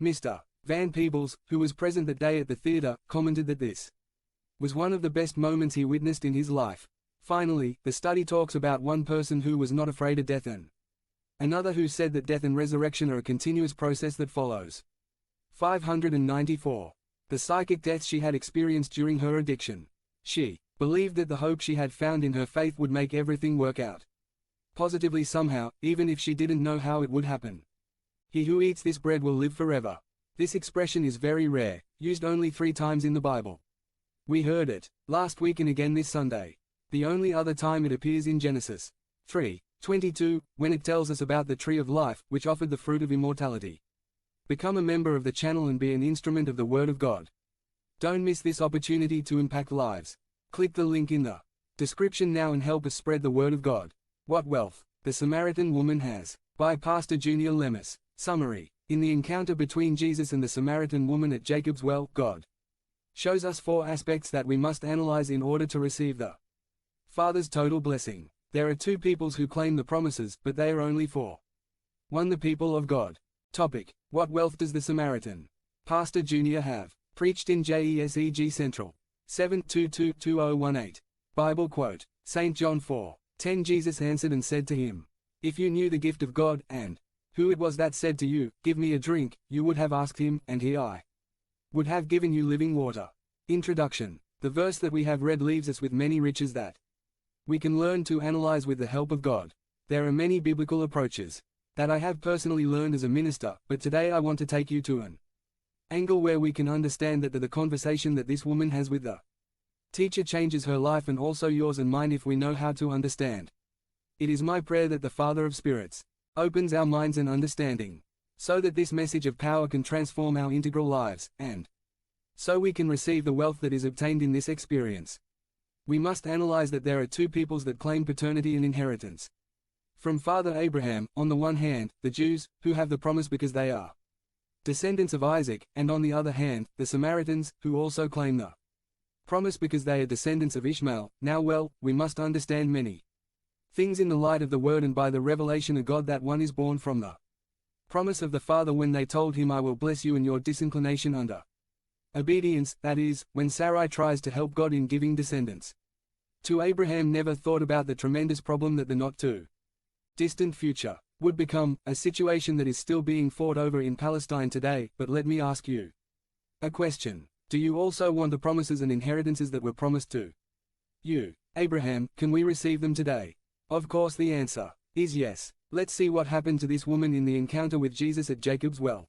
Mr. Van Peebles, who was present that day at the theater, commented that this was one of the best moments he witnessed in his life. Finally, the study talks about one person who was not afraid of death and another who said that death and resurrection are a continuous process that follows. 594. The psychic deaths she had experienced during her addiction. She believed that the hope she had found in her faith would make everything work out positively somehow, even if she didn't know how it would happen. He who eats this bread will live forever. This expression is very rare, used only 3 times in the Bible. We heard it last week and again this Sunday. The only other time it appears in Genesis 3:22, when it tells us about the tree of life, which offered the fruit of immortality. Become a member of the channel and be an instrument of the Word of God. Don't miss this opportunity to impact lives. Click the link in the description now and help us spread the Word of God. What wealth the Samaritan woman has. By Pastor Junior Lemus. Summary. In the encounter between Jesus and the Samaritan woman at Jacob's well, God shows us 4 aspects that we must analyze in order to receive the Father's total blessing. There are 2 peoples who claim the promises, but they are only 4. 1. The people of God. Topic. What wealth does the Samaritan Pastor Junior have? Preached in JESEG Central. 7-22-2018. Bible quote. St. John 4:10. Jesus answered and said to him, if you knew the gift of God, and who it was that said to you, give me a drink, you would have asked him, and he would have given you living water. Introduction. The verse that we have read leaves us with many riches that we can learn to analyze with the help of God. There are many biblical approaches that I have personally learned as a minister, but today I want to take you to an angle where we can understand that the conversation that this woman has with the teacher changes her life and also yours and mine if we know how to understand. It is my prayer that the Father of Spirits opens our minds and understanding, so that this message of power can transform our integral lives, and so we can receive the wealth that is obtained in this experience. We must analyze that there are 2 peoples that claim paternity and inheritance. From Father Abraham, on the one hand, the Jews, who have the promise because they are descendants of Isaac, and on the other hand, the Samaritans, who also claim the promise because they are descendants of Ishmael. Now we must understand many things in the light of the Word and by the revelation of God that one is born from the promise of the Father when they told him I will bless you and your disinclination under obedience, that is, when Sarai tries to help God in giving descendants to Abraham, never thought about the tremendous problem that the not too distant future would become, a situation that is still being fought over in Palestine today. But let me ask you a question. Do you also want the promises and inheritances that were promised to you, Abraham? Can we receive them today? Of course the answer is yes. Let's see what happened to this woman in the encounter with Jesus at Jacob's well.